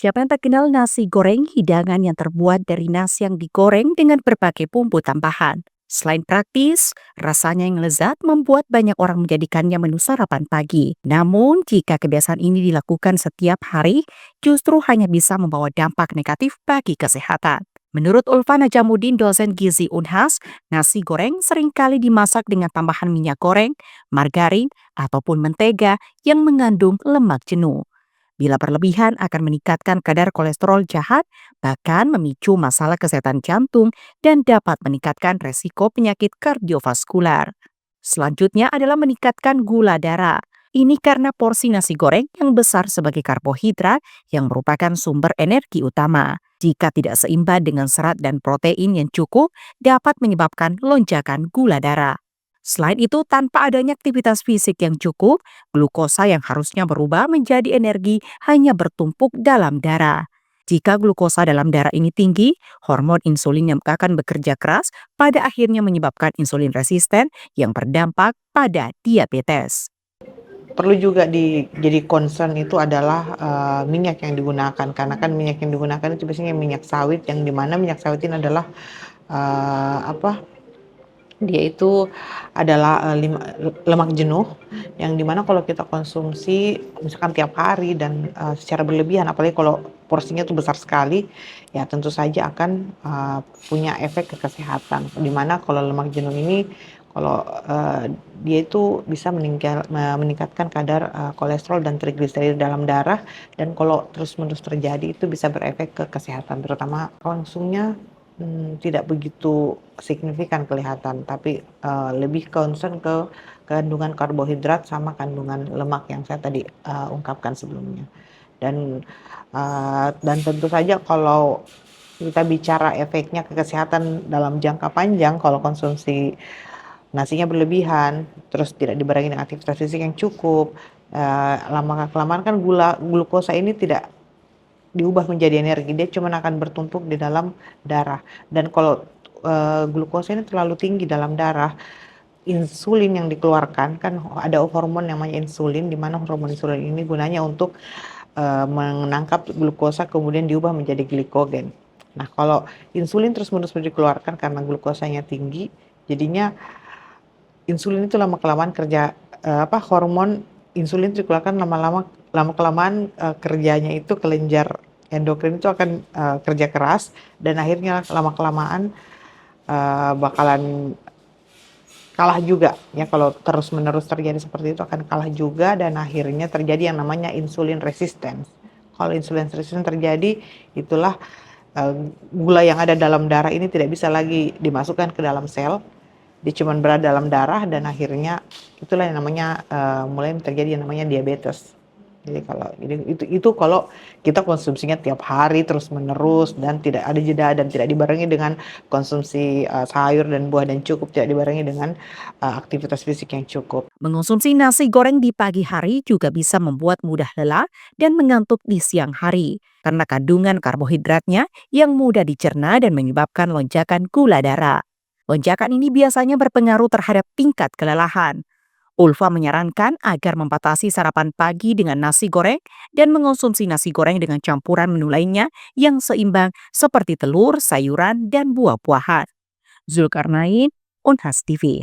Siapa yang tak kenal nasi goreng, hidangan yang terbuat dari nasi yang digoreng dengan berbagai bumbu tambahan. Selain praktis, rasanya yang lezat membuat banyak orang menjadikannya menu sarapan pagi. Namun, jika kebiasaan ini dilakukan setiap hari, justru hanya bisa membawa dampak negatif bagi kesehatan. Menurut Ulfa Najamuddin, dosen gizi Unhas, nasi goreng seringkali dimasak dengan tambahan minyak goreng, margarin, ataupun mentega yang mengandung lemak jenuh. Bila berlebihan akan meningkatkan kadar kolesterol jahat, bahkan memicu masalah kesehatan jantung dan dapat meningkatkan resiko penyakit kardiovaskular. Selanjutnya adalah meningkatkan gula darah. Ini karena porsi nasi goreng yang besar sebagai karbohidrat yang merupakan sumber energi utama. Jika tidak seimbang dengan serat dan protein yang cukup, dapat menyebabkan lonjakan gula darah. Selain itu, tanpa adanya aktivitas fisik yang cukup, glukosa yang harusnya berubah menjadi energi hanya bertumpuk dalam darah. Jika glukosa dalam darah ini tinggi, hormon insulin yang akan bekerja keras pada akhirnya menyebabkan insulin resisten yang berdampak pada diabetes. Perlu juga jadi concern itu adalah minyak yang digunakan, karena kan minyak yang digunakan itu biasanya minyak sawit, yang dimana minyak sawit ini adalah apa dia itu adalah lemak jenuh, yang dimana kalau kita konsumsi misalkan tiap hari dan secara berlebihan, apalagi kalau porsinya itu besar sekali, ya tentu saja akan punya efek ke kesehatan. Dimana kalau lemak jenuh ini, kalau dia itu bisa meningkatkan kadar kolesterol dan trigliserida dalam darah, dan kalau terus-menerus terjadi itu bisa berefek ke kesehatan, terutama konsumnya tidak begitu signifikan kelihatan, tapi lebih concern ke kandungan karbohidrat sama kandungan lemak yang saya tadi ungkapkan sebelumnya. Dan tentu saja kalau kita bicara efeknya ke kesehatan dalam jangka panjang, kalau konsumsi nasinya berlebihan, terus tidak dibarengi dengan aktivitas fisik yang cukup, lama-kelamaan kan glukosa ini tidak diubah menjadi energi, dia cuma akan bertumpuk di dalam darah. Dan kalau glukosa ini terlalu tinggi dalam darah, insulin yang dikeluarkan, kan ada hormon yang namanya insulin, di mana hormon insulin ini gunanya untuk menangkap glukosa kemudian diubah menjadi glikogen. Nah, kalau insulin terus-menerus dikeluarkan karena glukosanya tinggi, jadinya insulin itu lama-kelamaan hormon insulin dikeluarkan lama-kelamaan kerjanya itu kelenjar endokrin itu akan kerja keras, dan akhirnya lama-kelamaan bakalan kalah juga ya. Kalau terus-menerus terjadi seperti itu akan kalah juga, dan akhirnya terjadi yang namanya insulin resistance. Kalau insulin resistance terjadi, itulah gula yang ada dalam darah ini tidak bisa lagi dimasukkan ke dalam sel, dia cuma berada dalam darah, dan akhirnya itulah yang namanya mulai terjadi yang namanya diabetes. Jadi kalau kita konsumsinya tiap hari terus menerus dan tidak ada jeda dan tidak dibarengi dengan konsumsi sayur dan buah dan cukup, tidak dibarengi dengan aktivitas fisik yang cukup. Mengonsumsi nasi goreng di pagi hari juga bisa membuat mudah lelah dan mengantuk di siang hari karena kandungan karbohidratnya yang mudah dicerna dan menyebabkan lonjakan gula darah. Lonjakan ini biasanya berpengaruh terhadap tingkat kelelahan. Ulfa menyarankan agar membatasi sarapan pagi dengan nasi goreng dan mengonsumsi nasi goreng dengan campuran menu lainnya yang seimbang seperti telur, sayuran, dan buah-buahan. Zulkarnain, Unhas TV.